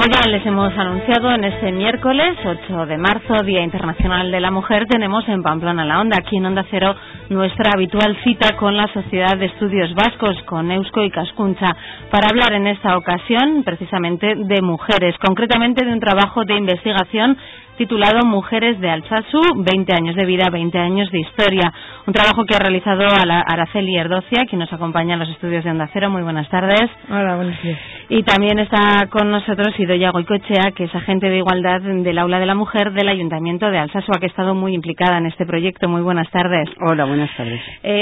ya les hemos anunciado, en este miércoles 8 de marzo, Día Internacional de la Mujer, tenemos en Pamplona la Onda, aquí en Onda Cero, nuestra habitual cita con la Sociedad de Estudios Vascos, con Eusko Ikaskuntza, para hablar en esta ocasión precisamente de mujeres, concretamente de un trabajo de investigación titulado Mujeres de Altsasu, 20 años de vida, 20 años de historia. Un trabajo que ha realizado Araceli Erdocia, quien nos acompaña en los estudios de Onda Cero. Muy buenas tardes. Hola, buenos días. Y también está con nosotros Idoia Goicoechea, que es agente de igualdad del Aula de la Mujer del Ayuntamiento de Altsasu, que ha estado muy implicada en este proyecto. Muy buenas tardes. Hola, buenas tardes.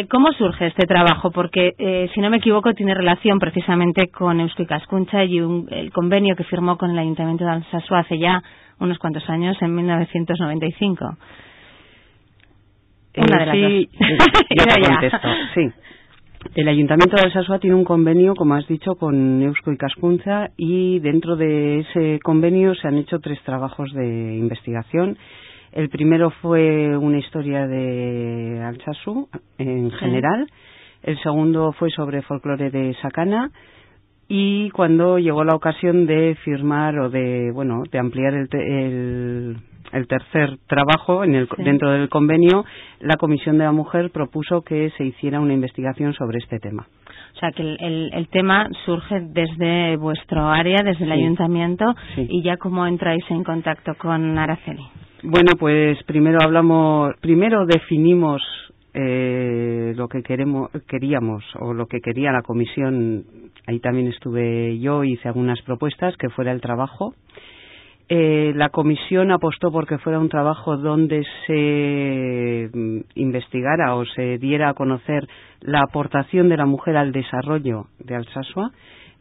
¿Cómo surge este trabajo? Porque, si no me equivoco, tiene relación precisamente con Eusko Ikaskuntza y el convenio que firmó con el Ayuntamiento de Altsasu hace ya unos cuantos años, en 1995. Una de las sí, dos. Yo te contesto, sí. El Ayuntamiento de Alsasua tiene un convenio, como has dicho, con Eusko Ikaskuntza, y dentro de ese convenio se han hecho 3 trabajos de investigación. El primero fue una historia de Altsasu en general. El segundo fue sobre folclore de Sakana. Y cuando llegó la ocasión de firmar o de ampliar el tercer trabajo dentro del convenio, la Comisión de la Mujer propuso que se hiciera una investigación sobre este tema. O sea, que el tema surge desde vuestro área, desde el ayuntamiento, y ya cómo entráis en contacto con Araceli. Bueno, pues primero definimos lo que queríamos o lo que quería la comisión. Ahí también estuve yo, hice algunas propuestas, que fuera el trabajo. La comisión apostó porque fuera un trabajo donde se investigara o se diera a conocer la aportación de la mujer al desarrollo de Alsasua.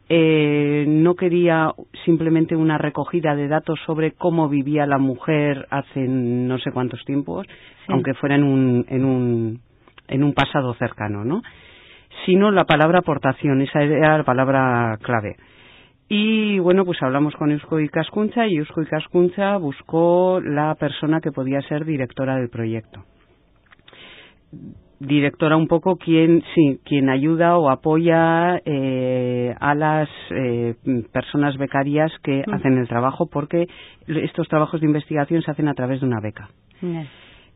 No quería simplemente una recogida de datos sobre cómo vivía la mujer hace no sé cuántos tiempos, aunque fuera en un pasado cercano, ¿no? Sino la palabra aportación, esa era la palabra clave. Y bueno, pues hablamos con Eusko Ikaskuntza, y Eusko Ikaskuntza buscó la persona que podía ser directora del proyecto. Directora un poco quien ayuda o apoya a las personas becarias que hacen el trabajo, porque estos trabajos de investigación se hacen a través de una beca.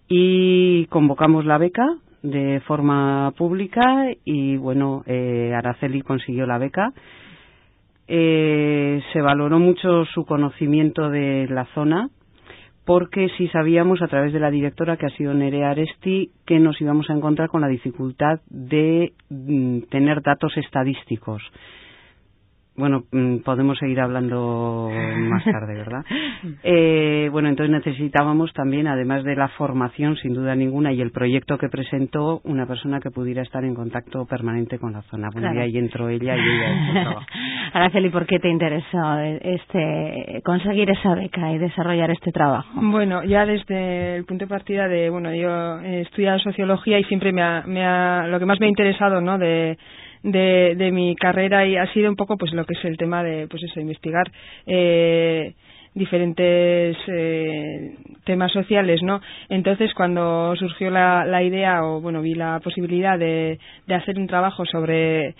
Y convocamos la beca de forma pública y bueno, Araceli consiguió la beca. Se valoró mucho su conocimiento de la zona, porque sí sabíamos a través de la directora, que ha sido Nerea Aresti, que nos íbamos a encontrar con la dificultad de tener datos estadísticos. Bueno, podemos seguir hablando más tarde, ¿verdad? Bueno, entonces necesitábamos también, además de la formación, sin duda ninguna, y el proyecto que presentó, una persona que pudiera estar en contacto permanente con la zona. Bueno, y ahí entró ella y ella hizo el trabajo. Araceli, ¿por qué te interesó conseguir esa beca y desarrollar este trabajo? Bueno, ya desde el punto de partida yo he estudiado sociología y siempre lo que más me ha interesado, ¿no?, de mi carrera, y ha sido un poco pues lo que es el tema de investigar diferentes temas sociales, ¿no? Entonces, cuando surgió la idea, vi la posibilidad de hacer un trabajo sobre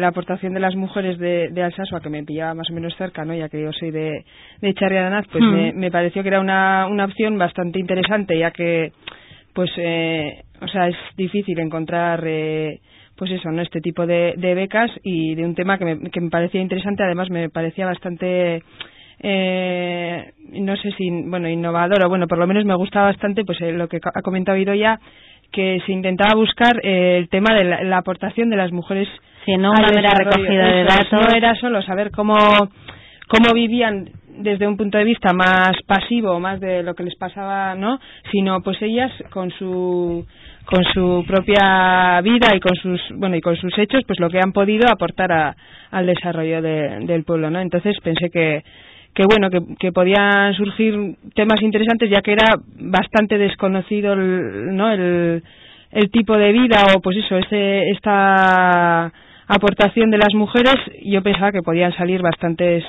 la aportación de las mujeres de Alsasua, que me pillaba más o menos cerca, ¿no?, ya que yo soy de Txarri Aranaz, pues me pareció que era una opción bastante interesante, ya que es difícil encontrar este tipo de becas, y de un tema que me parecía interesante. Además me parecía bastante no sé si innovador, o por lo menos me gustaba bastante lo que ha comentado Idoia, que se intentaba buscar el tema de la aportación de las mujeres. Sí, no una mera recogida de datos. No era solo saber cómo vivían desde un punto de vista más pasivo, más de lo que les pasaba, ¿no?, sino pues ellas con su propia vida y con sus hechos, pues lo que han podido aportar al desarrollo del pueblo, ¿no? Entonces pensé que podían surgir temas interesantes, ya que era bastante desconocido el tipo de vida, o esta aportación de las mujeres, yo pensaba que podían salir bastantes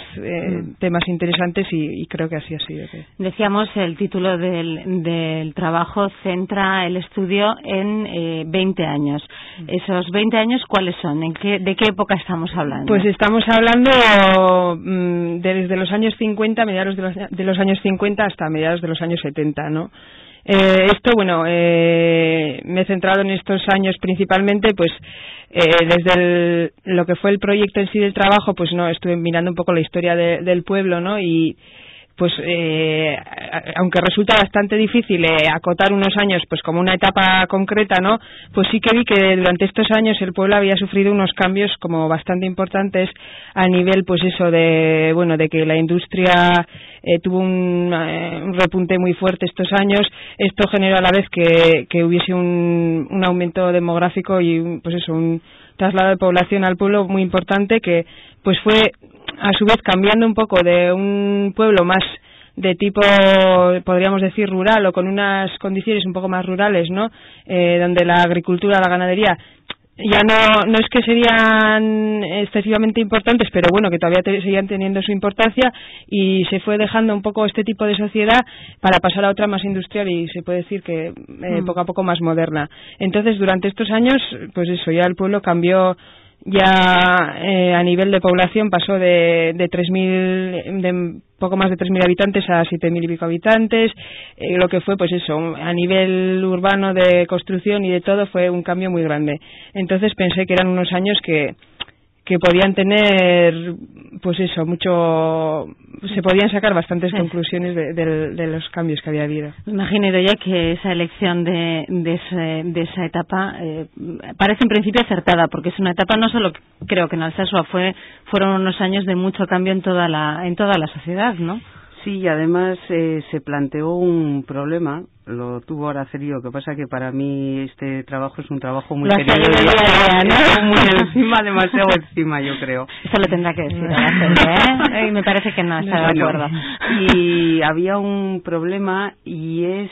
temas interesantes y creo que así ha sido. Decíamos, el título del trabajo centra el estudio en 20 años. ¿Esos 20 años cuáles son? ¿De qué época estamos hablando? Pues estamos hablando desde los años 50, mediados de los años 50 hasta mediados de los años 70, ¿no? Esto, bueno, me he centrado en estos años principalmente, pues desde lo que fue el proyecto en sí del trabajo, pues no, estuve mirando un poco la historia del pueblo, ¿no? Y pues aunque resulta bastante difícil acotar unos años pues como una etapa concreta, ¿no? Pues sí que vi que durante estos años el pueblo había sufrido unos cambios como bastante importantes a nivel pues eso de, bueno, de que la industria tuvo un repunte muy fuerte estos años. Esto generó a la vez que hubiese un aumento demográfico y pues eso, un traslado de población al pueblo muy importante que pues fue a su vez cambiando un poco de un pueblo más de tipo, podríamos decir, rural o con unas condiciones un poco más rurales, ¿no? Donde la agricultura, la ganadería ya no es que serían excesivamente importantes, pero bueno, que todavía seguían teniendo su importancia, y se fue dejando un poco este tipo de sociedad para pasar a otra más industrial y se puede decir que poco a poco más moderna. Entonces, durante estos años, pues eso, ya el pueblo cambió. Ya a nivel de población pasó de 3.000, de poco más de 3.000 habitantes a 7.000 y pico habitantes. Lo que fue, pues eso, a nivel urbano de construcción y de todo, fue un cambio muy grande. Entonces pensé que eran unos años que podían tener, pues eso, mucho, se podían sacar bastantes conclusiones de los cambios que había habido. Imagino ya que esa elección de esa etapa parece en principio acertada, porque es una etapa no solo, creo que en Alsasua fueron unos años de mucho cambio en toda la sociedad, ¿no? Sí, y además se planteó un problema, lo tuvo Araceli, lo que pasa que para mí este trabajo es un trabajo muy querido, ¿no? Muy encima, demasiado encima, yo creo. Eso lo tendrá que decir Araceli, ¿eh? Me parece que no está de acuerdo. Y había un problema, y es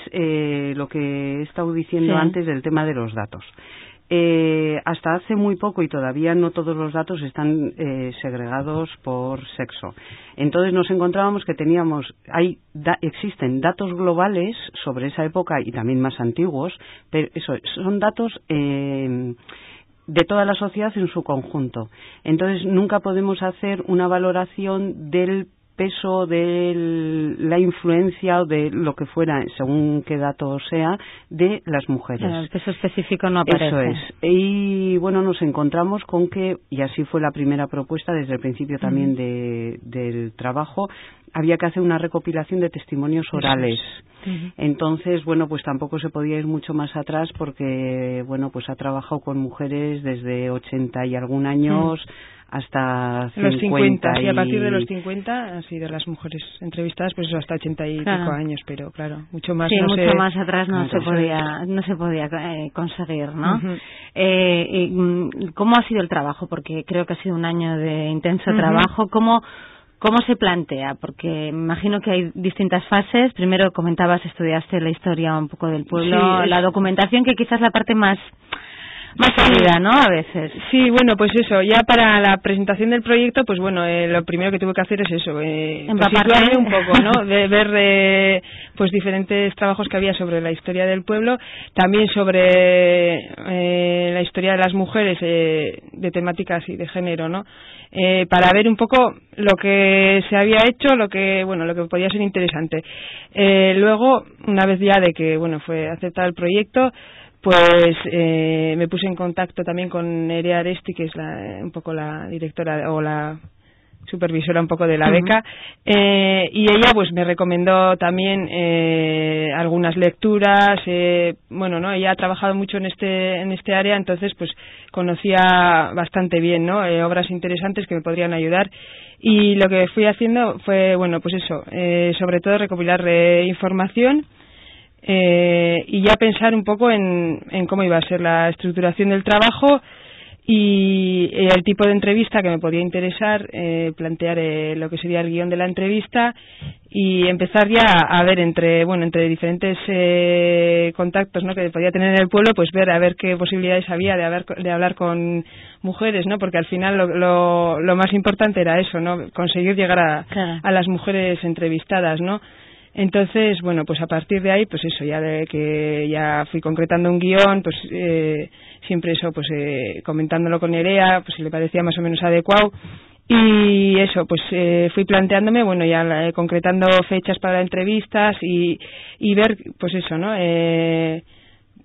lo que he estado diciendo antes del tema de los datos. Hasta hace muy poco, y todavía no todos los datos están segregados por sexo. Entonces nos encontrábamos que existen datos globales sobre esa época y también más antiguos, pero eso son datos de toda la sociedad en su conjunto. Entonces nunca podemos hacer una valoración del peso, de la influencia o de lo que fuera, según qué dato sea, de las mujeres. Claro, el peso específico no aparece. Eso es. Y bueno, nos encontramos con que, y así fue la primera propuesta desde el principio también del trabajo, había que hacer una recopilación de testimonios orales. Entonces, bueno, pues tampoco se podía ir mucho más atrás porque, bueno, pues ha trabajado con mujeres desde 80 y algún años hasta 50. Y a partir de los 50 han sido las mujeres entrevistadas, pues eso, hasta 80 y pico años, pero claro, mucho más. Sí, mucho más atrás no se podía conseguir, ¿no? ¿Cómo ha sido el trabajo? Porque creo que ha sido un año de intenso trabajo. ¿Cómo se plantea? Porque me imagino que hay distintas fases. Primero comentabas, estudiaste la historia un poco del pueblo, la documentación, que quizás la parte más sólida, ¿no? A veces. Sí, bueno, pues eso, ya para la presentación del proyecto, pues bueno, lo primero que tuve que hacer es eso, empaparme un poco, ¿no? De ver pues diferentes trabajos que había sobre la historia del pueblo, también sobre la historia de las mujeres, de temáticas y de género, ¿no? Para ver un poco lo que se había hecho, lo que podía ser interesante. Luego, una vez ya de que, bueno, fue aceptado el proyecto, pues me puse en contacto también con Nerea Aresti, que es un poco la directora o la supervisora un poco de la beca, y ella pues me recomendó también algunas lecturas. Ella ha trabajado mucho en este área, entonces pues conocía bastante bien, ¿no? Obras interesantes que me podrían ayudar, y lo que fui haciendo fue, bueno, pues eso, sobre todo recopilar información, y ya pensar un poco en cómo iba a ser la estructuración del trabajo y el tipo de entrevista que me podía interesar, plantear lo que sería el guión de la entrevista y empezar ya a ver entre diferentes contactos, ¿no?, que podía tener en el pueblo, pues ver a ver qué posibilidades había de hablar con mujeres, ¿no?, porque al final lo más importante era eso, ¿no?, conseguir llegar a las mujeres entrevistadas, ¿no? Entonces, bueno, pues a partir de ahí, pues eso, ya de que ya fui concretando un guión, pues siempre eso, pues comentándolo con Nerea, pues si le parecía más o menos adecuado. Y eso, pues fui planteándome, bueno, ya concretando fechas para entrevistas y ver, pues eso, ¿no?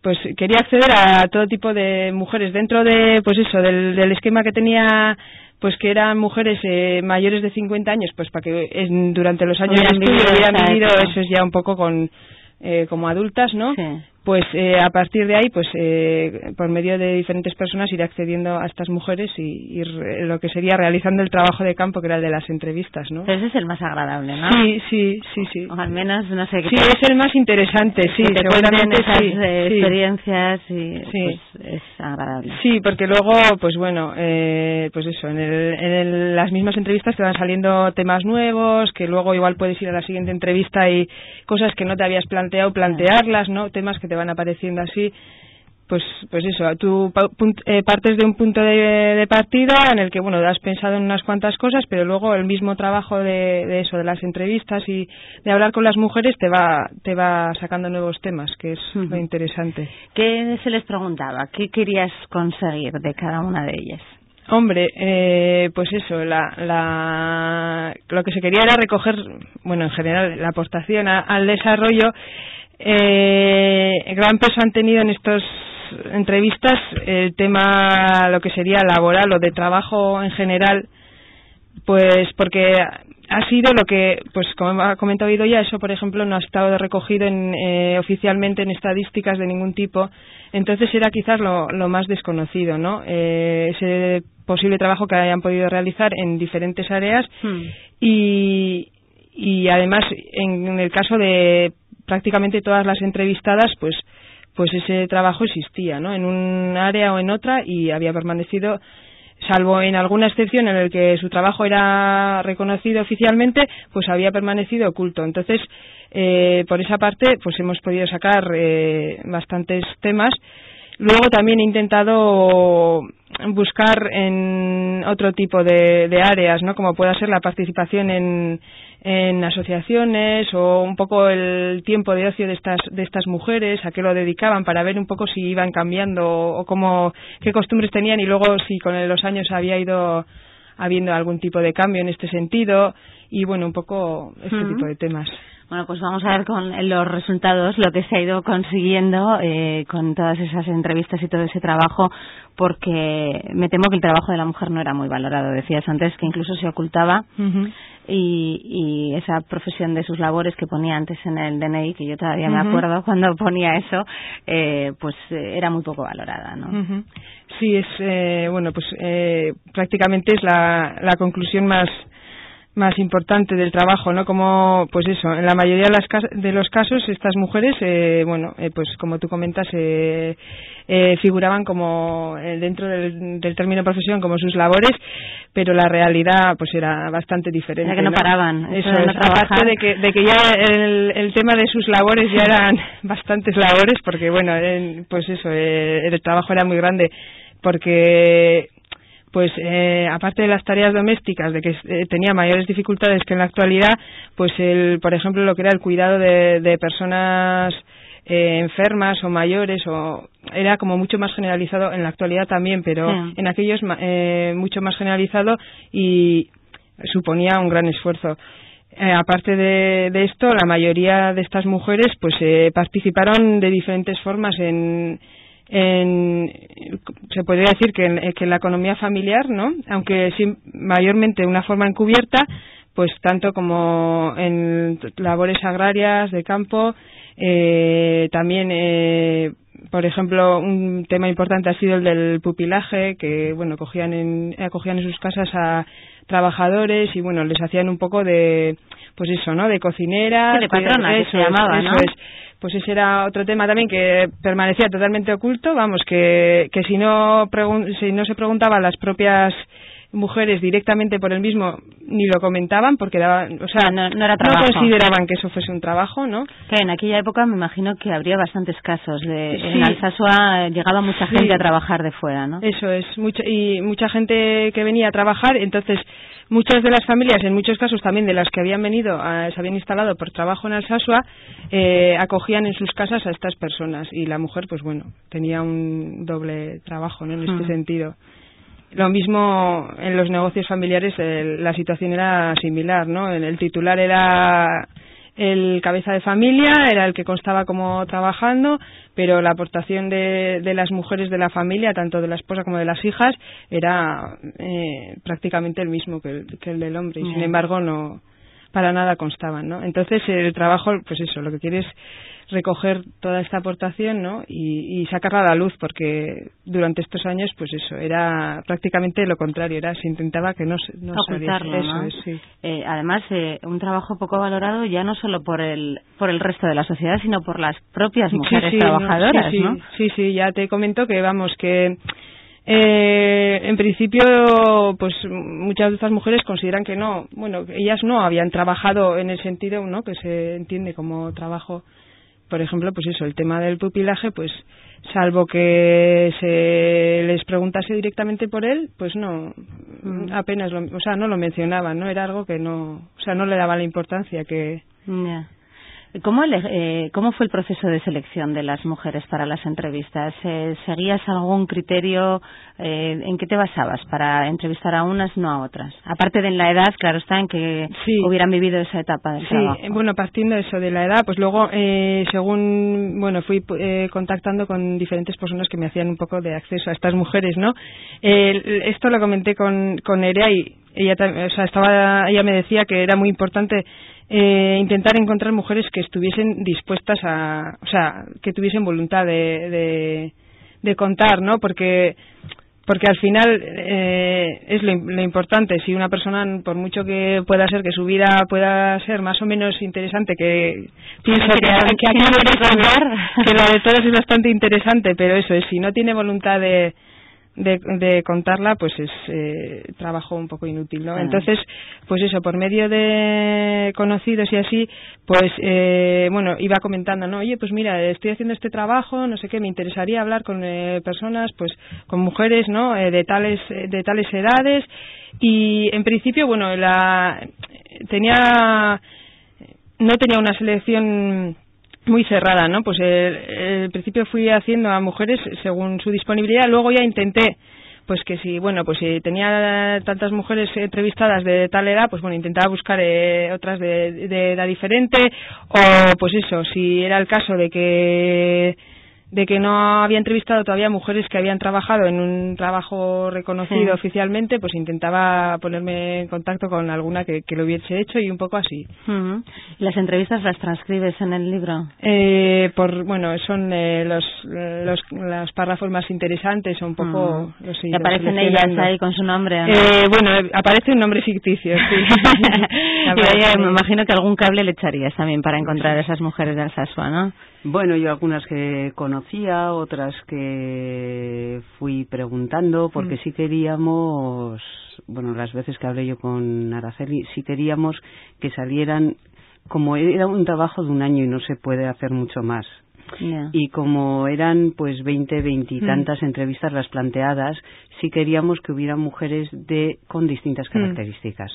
Pues quería acceder a todo tipo de mujeres dentro de, pues eso, del esquema que tenía, pues que eran mujeres mayores de 50 años, pues para que durante los años de estudio hubieran vivido, eso es ya un poco como adultas, ¿no? Sí. Pues a partir de ahí, pues por medio de diferentes personas ir accediendo a estas mujeres y ir lo que sería realizando el trabajo de campo, que era el de las entrevistas, ¿no? Ese es el más agradable, ¿no? Sí. O al menos, no sé. Sí, es el más interesante, sí. Que te cuenten esas experiencias y pues es agradable. Sí, porque luego, pues bueno, pues eso, en las mismas entrevistas te van saliendo temas nuevos, que luego igual puedes ir a la siguiente entrevista y cosas que no te habías planteado, plantearlas, ¿no? Temas que te van apareciendo así, pues eso, tú partes de un punto de partida en el que, bueno, has pensado en unas cuantas cosas, pero luego el mismo trabajo de eso, de las entrevistas y de hablar con las mujeres te va sacando nuevos temas, que es lo interesante. ¿Qué se les preguntaba? ¿Qué querías conseguir de cada una de ellas? Hombre, pues eso, lo que se quería era recoger, bueno, en general, la aportación al desarrollo. Gran peso han tenido en estas entrevistas el tema, lo que sería laboral o de trabajo en general, pues porque ha sido lo que, pues como ha comentado Idoia, eso por ejemplo no ha estado recogido oficialmente en estadísticas de ningún tipo, entonces era quizás lo más desconocido, ¿no? Ese posible trabajo que hayan podido realizar en diferentes áreas y además en el caso de prácticamente todas las entrevistadas, pues ese trabajo existía, ¿no?, en un área o en otra, y había permanecido, salvo en alguna excepción en el que su trabajo era reconocido oficialmente, pues había permanecido oculto. Entonces, por esa parte, pues hemos podido sacar bastantes temas. Luego también he intentado buscar en otro tipo de áreas, ¿no?, como pueda ser la participación en asociaciones o un poco el tiempo de ocio de estas mujeres, a qué lo dedicaban, para ver un poco si iban cambiando o qué costumbres tenían, y luego si con los años había ido habiendo algún tipo de cambio en este sentido, y bueno, un poco este tipo de temas. Bueno, pues vamos a ver con los resultados, lo que se ha ido consiguiendo con todas esas entrevistas y todo ese trabajo, porque me temo que el trabajo de la mujer no era muy valorado. Decías antes que incluso se ocultaba y esa profesión de sus labores que ponía antes en el DNI, que yo todavía me acuerdo cuando ponía eso, pues era muy poco valorada, ¿no? Sí, es bueno, pues prácticamente es la conclusión más importante del trabajo, ¿no? Como, pues eso, en la mayoría de los casos estas mujeres, pues como tú comentas, figuraban como dentro del término profesión como sus labores, pero la realidad pues era bastante diferente. Era que no paraban. Eso es, aparte de que ya el tema de sus labores ya eran bastantes labores, porque bueno, pues eso, el trabajo era muy grande, porque pues aparte de las tareas domésticas, de que tenía mayores dificultades que en la actualidad, pues por ejemplo lo que era el cuidado de personas enfermas o mayores, o era como mucho más generalizado en la actualidad también, pero en aquellos mucho más generalizado, y suponía un gran esfuerzo. Aparte de esto, la mayoría de estas mujeres pues participaron de diferentes formas se podría decir que en la economía familiar, ¿no? Aunque sí, mayormente de una forma encubierta, pues tanto como en labores agrarias de campo, también por ejemplo un tema importante ha sido el del pupilaje, que bueno, acogían en sus casas a trabajadores y bueno, les hacían un poco de, pues eso, ¿no?, de cocinera, de patrona, que se llamaba, ¿no? Pues ese era otro tema también que permanecía totalmente oculto, vamos, que si no se preguntaban las propias mujeres directamente por el mismo ni lo comentaban porque daban, o sea, no era trabajo. No consideraban que eso fuese un trabajo, ¿no? Que en aquella época me imagino que habría bastantes casos en Alsasua llegaba mucha gente a trabajar de fuera, ¿no? Eso es, mucha gente que venía a trabajar, entonces muchas de las familias, en muchos casos también de las que habían venido, se habían instalado por trabajo en Alsasua, acogían en sus casas a estas personas y la mujer, pues bueno, tenía un doble trabajo, ¿no? En este sentido. Lo mismo en los negocios familiares, la situación era similar, ¿no? El titular era el cabeza de familia, era el que constaba como trabajando, pero la aportación de las mujeres de la familia, tanto de la esposa como de las hijas, era prácticamente el mismo que el del hombre, y sin embargo no para nada constaban, ¿no? Entonces el trabajo, pues eso, lo que quiere es recoger toda esta aportación, ¿no? Y sacarla a la luz, porque durante estos años, pues eso, era prácticamente lo contrario, se intentaba que no ocultarlo, eso, ¿no? Sí. Además, un trabajo poco valorado ya no solo por el resto de la sociedad, sino por las propias mujeres trabajadoras, ¿no? Sí, ya te comento que en principio, pues muchas de estas mujeres consideran que no, bueno, ellas no habían trabajado en el sentido, ¿no?, que se entiende como trabajo. Por ejemplo, pues eso, el tema del pupilaje, pues salvo que se les preguntase directamente por él, pues no, apenas, no lo mencionaban, ¿no? Era algo que no le daba la importancia que... Yeah. ¿Cómo fue el proceso de selección de las mujeres para las entrevistas? ¿Seguías algún criterio? ¿En qué te basabas para entrevistar a unas y no a otras? Aparte de la edad, claro está, en que hubieran vivido esa etapa del trabajo. Sí, bueno, partiendo de eso, de la edad, pues luego, fui contactando con diferentes personas que me hacían un poco de acceso a estas mujeres, ¿no? Esto lo comenté con Nerea y ella me decía que era muy importante intentar encontrar mujeres que estuviesen dispuestas que tuviesen voluntad de contar, ¿no? Porque al final es lo importante. Si una persona, por mucho que pueda ser que su vida pueda ser más o menos interesante, que pienso que la de todos es bastante interesante, pero eso es, si no tiene voluntad de contarla, pues es trabajo un poco inútil, ¿no? Entonces, pues eso, por medio de conocidos y así, pues iba comentando, ¿no? Oye, pues mira, estoy haciendo este trabajo, no sé qué, me interesaría hablar con personas, pues con mujeres, ¿no? De tales edades, y en principio, bueno, no tenía una selección muy cerrada, ¿no? Pues al principio fui haciendo a mujeres según su disponibilidad, luego ya intenté, pues que si tenía tantas mujeres entrevistadas de tal edad, pues bueno, intentaba buscar otras de edad diferente, o pues eso, si era el caso de que no había entrevistado todavía mujeres que habían trabajado en un trabajo reconocido oficialmente, pues intentaba ponerme en contacto con alguna que lo hubiese hecho, y un poco así. ¿Las entrevistas las transcribes en el libro? Son los párrafos más interesantes, o un poco... ¿Y aparecen ellas ahí con su nombre? ¿No? Aparece un nombre ficticio, sí. Me imagino que algún cable le echarías también para encontrar a esas mujeres de Alsasua, ¿no? Bueno, yo algunas que conocía, otras que fui preguntando, porque sí queríamos, las veces que hablé yo con Araceli, sí queríamos que salieran, como era un trabajo de un año y no se puede hacer mucho más. Y como eran 20 y tantas entrevistas las planteadas, sí queríamos que hubiera mujeres con distintas características.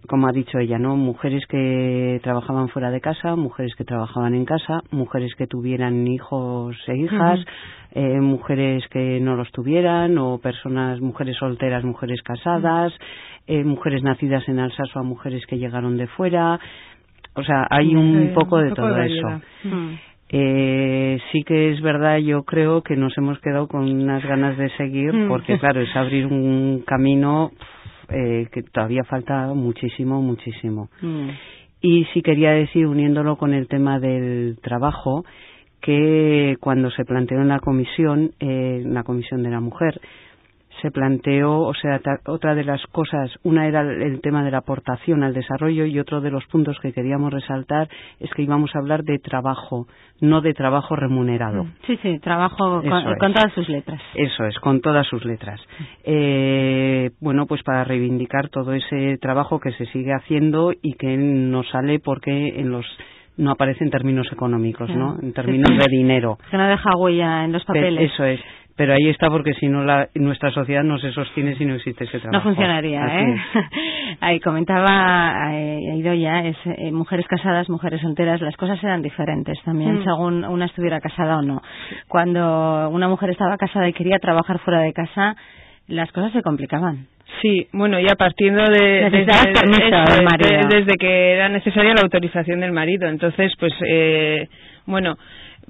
Como ha dicho ella, ¿no? Mujeres que trabajaban fuera de casa, mujeres que trabajaban en casa, mujeres que tuvieran hijos e hijas, mujeres que no los tuvieran, o mujeres solteras, mujeres casadas, mujeres nacidas en Alsasua, mujeres que llegaron de fuera. O sea, hay un poco de todo eso. Sí que es verdad, yo creo que nos hemos quedado con unas ganas de seguir, porque claro, es abrir un camino que todavía falta muchísimo. Y sí quería decir, uniéndolo con el tema del trabajo, que cuando se planteó en la comisión de la mujer, se planteó, o sea, otra de las cosas, una era el tema de la aportación al desarrollo, y otro de los puntos que queríamos resaltar es que íbamos a hablar de trabajo, no de trabajo remunerado. Sí, trabajo con todas sus letras. Eso es, con todas sus letras. Bueno, pues para reivindicar todo ese trabajo que se sigue haciendo y que no sale porque no aparece en términos económicos, ¿no? En términos de dinero. Que no deja huella en los papeles. Eso es. Pero ahí está, porque si no nuestra sociedad no se sostiene si no existe ese trabajo. No funcionaría, Ahí comentaba Idoia, mujeres casadas, mujeres solteras, las cosas eran diferentes también, según una estuviera casada o no. Cuando una mujer estaba casada y quería trabajar fuera de casa, las cosas se complicaban. Sí, bueno, ya partiendo desde que era necesaria la autorización del marido. Entonces, pues,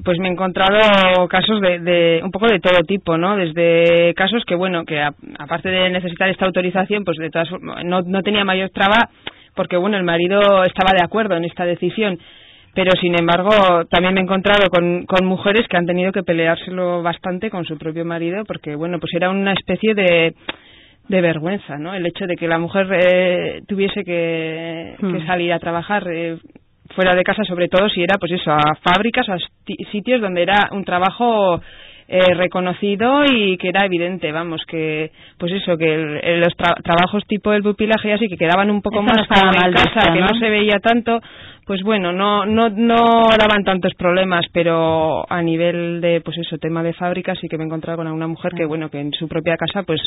pues me he encontrado casos de un poco de todo tipo, ¿no? Desde casos que, bueno, que aparte de necesitar esta autorización, pues de todas formas no tenía mayor traba, porque, bueno, el marido estaba de acuerdo en esta decisión. Pero, sin embargo, también me he encontrado con mujeres que han tenido que peleárselo bastante con su propio marido, porque, bueno, pues era una especie de vergüenza, ¿no? El hecho de que la mujer tuviese que salir a trabajar fuera de casa, sobre todo si era, pues eso, a fábricas, a sitios donde era un trabajo reconocido y que era evidente, vamos, que pues eso, que los trabajos tipo el pupilaje y así, que quedaban un poco eso más como en casa, que no se veía tanto, pues bueno, no daban tantos problemas, pero a nivel de, pues eso, tema de fábricas, sí que me he encontrado con alguna mujer que, bueno, que en su propia casa, pues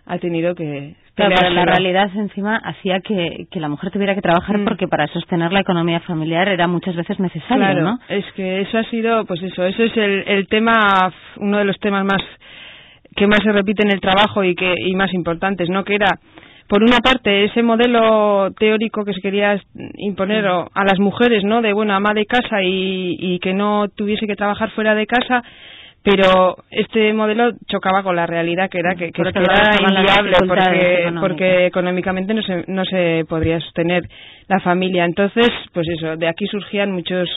ha tenido que... Claro, pero la realidad encima hacía que la mujer tuviera que trabajar porque para sostener la economía familiar era muchas veces necesario, claro, ¿no? Es que eso ha sido, pues eso es el tema, uno de los temas más que más se repite en el trabajo y más importantes, ¿no? Que era, por una parte, ese modelo teórico que se quería imponer a las mujeres, ¿no? De, bueno, ama de casa y que no tuviese que trabajar fuera de casa. Pero este modelo chocaba con la realidad, que era que era inviable porque económicamente no se podría sostener la familia. Entonces, pues eso, de aquí surgían muchos,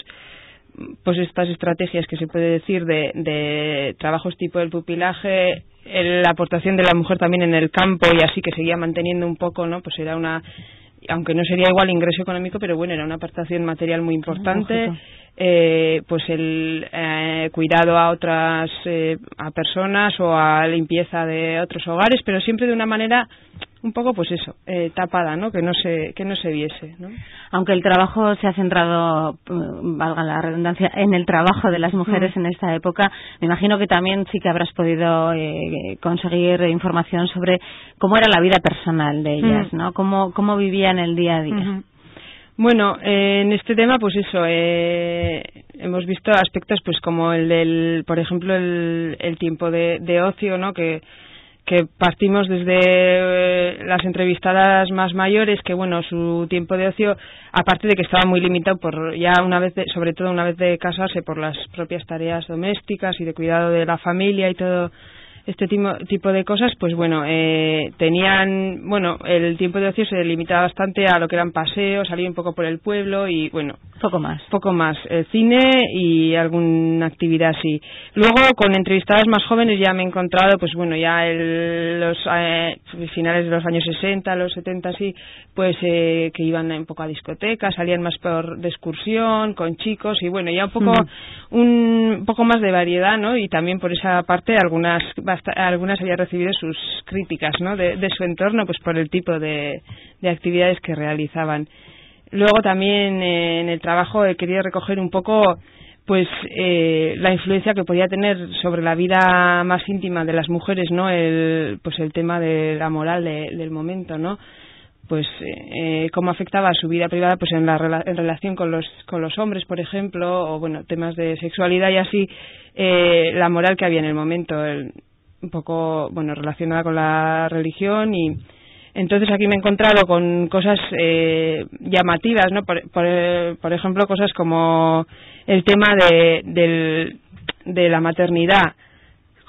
pues estas estrategias que se puede decir de trabajos tipo el pupilaje, la aportación de la mujer también en el campo y así, que seguía manteniendo un poco, ¿no? Pues era una, aunque no sería igual ingreso económico, pero bueno, era una aportación material muy importante. Pues el cuidado a otras a personas o a limpieza de otros hogares, pero siempre de una manera un poco, pues eso, tapada, ¿no? Que no se viese, ¿no? Aunque el trabajo se ha centrado, valga la redundancia, en el trabajo de las mujeres en esta época, me imagino que también sí que habrás podido conseguir información sobre cómo era la vida personal de ellas, ¿no? Cómo vivían el día a día. Bueno, en este tema, pues eso, hemos visto aspectos, pues como el del, por ejemplo, el tiempo de ocio, ¿no? Que partimos desde las entrevistadas más mayores, que bueno, su tiempo de ocio, aparte de que estaba muy limitado por ya sobre todo una vez de casarse, por las propias tareas domésticas y de cuidado de la familia y todo este tipo de cosas, pues bueno, tenían, bueno, el tiempo de ocio se limitaba bastante a lo que eran paseos, salir un poco por el pueblo y bueno, poco más, cine y alguna actividad así. Luego, con entrevistadas más jóvenes ya me he encontrado, pues bueno, ya los finales de los años 60, los 70 así, pues que iban un poco a discotecas, salían más de excursión con chicos y bueno, ya un poco más de variedad, ¿no? Y también por esa parte algunas habían recibido sus críticas, ¿no? De su entorno, pues por el tipo de actividades que realizaban. Luego también en el trabajo he querido recoger un poco, pues la influencia que podía tener sobre la vida más íntima de las mujeres, ¿no? Pues el tema de la moral del momento, ¿no? Pues cómo afectaba a su vida privada, pues en relación con los hombres, por ejemplo, o bueno, temas de sexualidad y así, la moral que había en el momento, un poco, bueno, relacionada con la religión. Y entonces aquí me he encontrado con cosas llamativas, ¿no? Por ejemplo, cosas como el tema de la maternidad.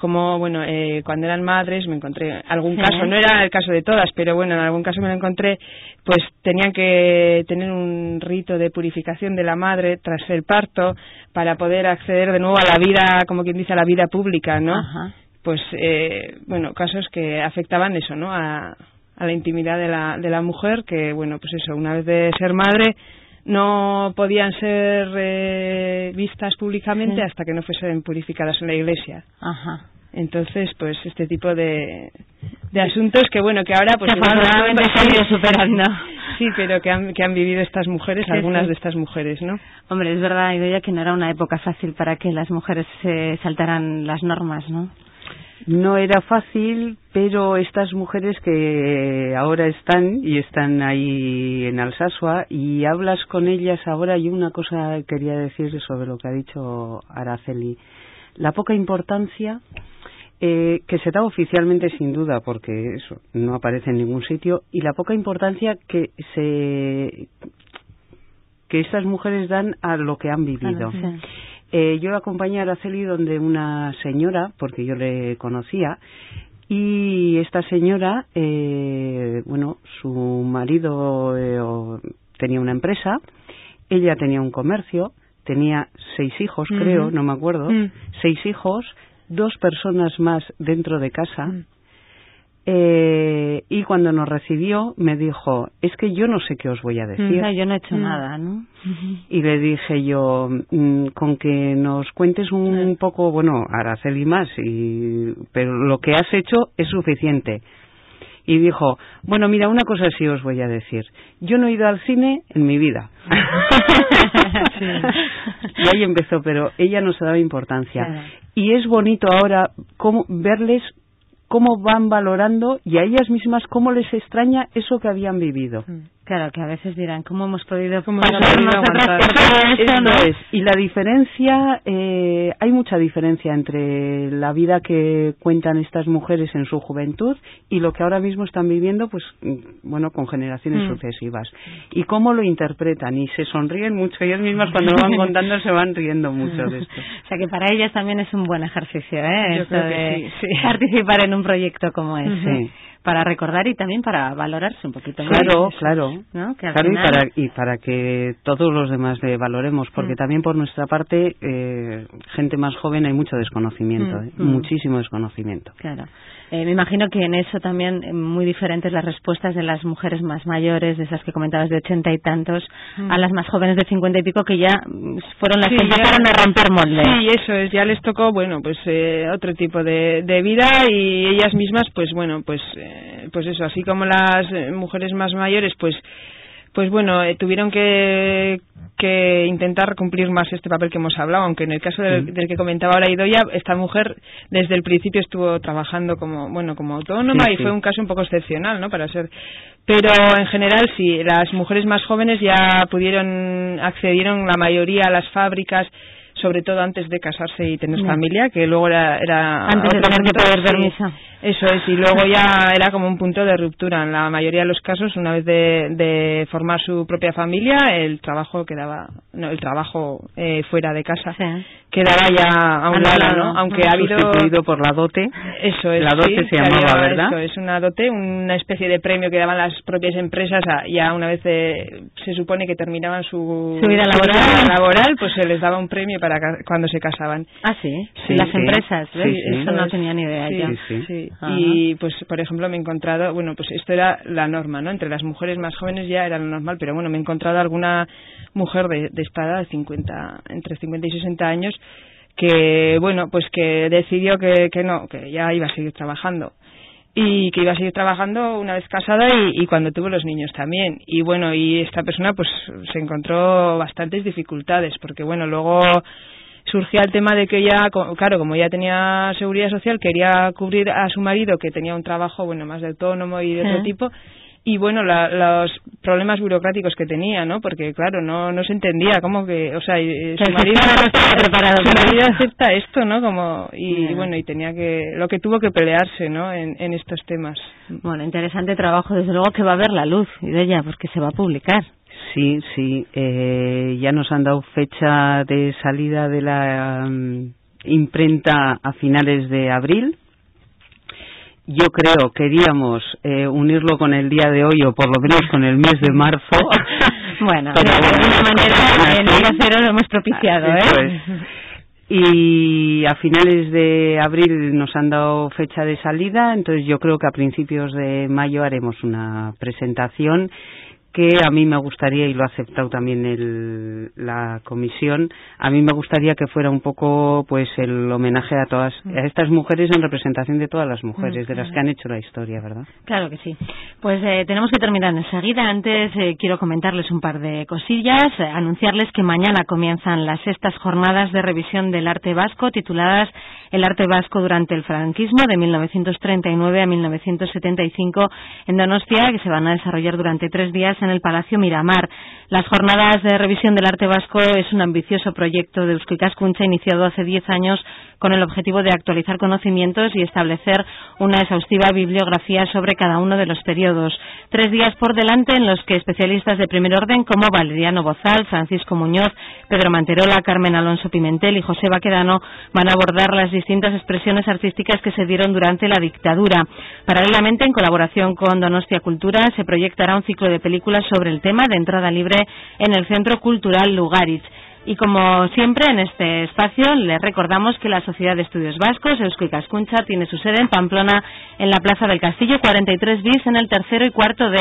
Como, bueno, cuando eran madres me encontré algún caso, no era el caso de todas, pero bueno, en algún caso me lo encontré, pues tenían que tener un rito de purificación de la madre tras el parto para poder acceder de nuevo a la vida, como quien dice, a la vida pública, ¿no? Ajá. pues bueno, casos que afectaban eso, ¿no? A la intimidad de la mujer, que bueno, pues eso, una vez de ser madre no podían ser vistas públicamente hasta que no fuesen purificadas en la Iglesia. Ajá. Entonces, pues este tipo de asuntos que bueno, que ahora pues afortunadamente se han ido superando. Sí, pero que han vivido estas mujeres, algunas de estas mujeres, ¿no? Hombre, es verdad, Idoia, que no era una época fácil para que las mujeres se saltaran las normas, ¿no? No era fácil, pero estas mujeres que ahora están ahí en Alsasua, y hablas con ellas ahora, y una cosa quería decir sobre lo que ha dicho Araceli. La poca importancia que se da oficialmente, sin duda, porque eso no aparece en ningún sitio, y la poca importancia que estas mujeres dan a lo que han vivido. Claro, sí. Yo acompañé a Araceli donde una señora, porque yo le conocía, y esta señora, bueno, su marido tenía una empresa, ella tenía un comercio, tenía 6 hijos, creo, no me acuerdo, 6 hijos, 2 personas más dentro de casa, y cuando nos recibió me dijo, es que yo no sé qué os voy a decir. Yo no he hecho nada, ¿no? Y le dije yo, con que nos cuentes un poco, bueno, Araceli más, pero lo que has hecho es suficiente. Y dijo, bueno, mira, una cosa sí os voy a decir. Yo no he ido al cine en mi vida. Y ahí empezó, pero ella no se daba importancia. Claro. Y es bonito ahora verles cómo van valorando, y a ellas mismas cómo les extraña eso que habían vivido. Claro, que a veces dirán, ¿cómo hemos podido pasar nosotras por todo esto, no? Y la diferencia, hay mucha diferencia entre la vida que cuentan estas mujeres en su juventud y lo que ahora mismo están viviendo, pues, bueno, con generaciones sucesivas. Y cómo lo interpretan, y se sonríen mucho, ellas mismas cuando lo van contando se van riendo mucho de esto. O sea que para ellas también es un buen ejercicio, ¿eh? Yo creo que sí. Participar en un proyecto como ese. Sí. Para recordar y también para valorarse un poquito más. Claro, ¿no? Que claro, final... y para que todos los demás le valoremos, porque también por nuestra parte, gente más joven, hay mucho desconocimiento, muchísimo desconocimiento. Claro. Me imagino que en eso también muy diferentes las respuestas de las mujeres más mayores, de esas que comentabas de 80 y tantos, a las más jóvenes de 50 y pico, que ya fueron las que empezaron a romper moldes. Sí, eso es, ya les tocó, bueno, pues otro tipo de vida, y ellas mismas, pues bueno, pues eso, así como las mujeres más mayores, pues bueno, tuvieron que intentar cumplir más este papel que hemos hablado, aunque en el caso del que comentaba ahora Idoia, esta mujer desde el principio estuvo trabajando como autónoma, y fue un caso un poco excepcional, ¿no? Pero en general sí, las mujeres más jóvenes ya accedieron la mayoría a las fábricas, sobre todo antes de casarse y tener familia, que luego era antes de tener que pedir permiso. Eso es, y luego ya era como un punto de ruptura. En la mayoría de los casos, una vez de formar su propia familia, el trabajo fuera de casa quedaba ya a un lado, ¿no? Aunque ha habido sustituido por la dote. Eso es, la dote se llamaba, ¿verdad? Esto es una dote, una especie de premio que daban las propias empresas ya una vez se supone que terminaban su vida laboral, pues se les daba un premio para cuando se casaban. Ah, sí, las empresas, ¿ves? Eso no tenía ni idea ya. Sí. Y pues por ejemplo me he encontrado, bueno, pues esto era la norma, ¿no? Entre las mujeres más jóvenes ya era lo normal, pero bueno, me he encontrado alguna mujer de esta edad, entre 50 y 60 años, que bueno, pues que decidió que ya iba a seguir trabajando. Y que iba a seguir trabajando una vez casada y cuando tuvo los niños también. Y bueno, y esta persona pues se encontró bastantes dificultades, porque bueno, luego surgía el tema de que ella, claro, como ya tenía seguridad social, quería cubrir a su marido, que tenía un trabajo, bueno, más de autónomo y de otro tipo, y bueno, los problemas burocráticos que tenía, ¿no? Porque claro, no se entendía cómo que, o sea, su marido no estaba preparado, su marido acepta esto, ¿no? Como y bueno, y tenía lo que tuvo que pelearse, ¿no? En estos temas. Bueno, interesante trabajo, desde luego, que va a ver la luz, y de ella, porque se va a publicar. Sí, ya nos han dado fecha de salida de la imprenta a finales de abril. Yo queríamos unirlo con el día de hoy, o por lo menos con el mes de marzo. Bueno, de alguna manera en el acero lo hemos propiciado, ¿eh? y a finales de abril nos han dado fecha de salida, entonces yo creo que a principios de mayo haremos una presentación que a mí me gustaría, y lo ha aceptado también la comisión, a mí me gustaría que fuera un poco pues el homenaje a estas mujeres en representación de todas las mujeres, de las que han hecho la historia, ¿verdad? Claro que sí. Pues tenemos que terminar enseguida. Antes quiero comentarles un par de cosillas, anunciarles que mañana comienzan las 6ª jornadas de revisión del arte vasco, tituladas El arte vasco durante el franquismo, de 1939 a 1975, en Donostia, que se van a desarrollar durante 3 días en el Palacio Miramar. Las jornadas de revisión del arte vasco es un ambicioso proyecto de Eusko Ikaskuntza iniciado hace 10 años con el objetivo de actualizar conocimientos y establecer una exhaustiva bibliografía sobre cada uno de los periodos. 3 días por delante en los que especialistas de primer orden como Valeriano Bozal, Francisco Muñoz, Pedro Manterola, Carmen Alonso Pimentel y José Baquedano van a abordar las distintas expresiones artísticas que se dieron durante la dictadura. Paralelamente, en colaboración con Donostia Cultura, se proyectará un ciclo de películas sobre el tema de entrada libre en el Centro Cultural Lugaritz. Y como siempre en este espacio les recordamos que la Sociedad de Estudios Vascos, Eusko Ikaskuntza, tiene su sede en Pamplona, en la Plaza del Castillo 43 bis, en el 3º y 4º D.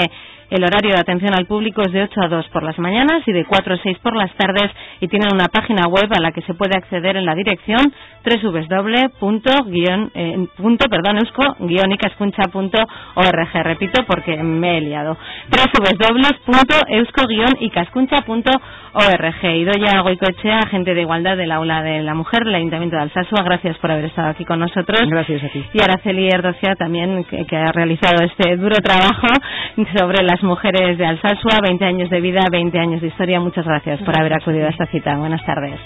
El horario de atención al público es de 8 a 2 por las mañanas y de 4 a 6 por las tardes, y tienen una página web a la que se puede acceder en la dirección www.eusko-ikaskuntza.org. Repito porque me he liado. www.eusko-ikaskuntza.org. Idoia Goikoetxea, agente de igualdad del Aula de la Mujer del Ayuntamiento de Alsasua, gracias por haber estado aquí con nosotros. Gracias a ti. Y Araceli Erdocia también, que ha realizado este duro trabajo sobre las mujeres de Alsasua, 20 años de vida, 20 años de historia. Muchas gracias por haber acudido a esta cita. Buenas tardes.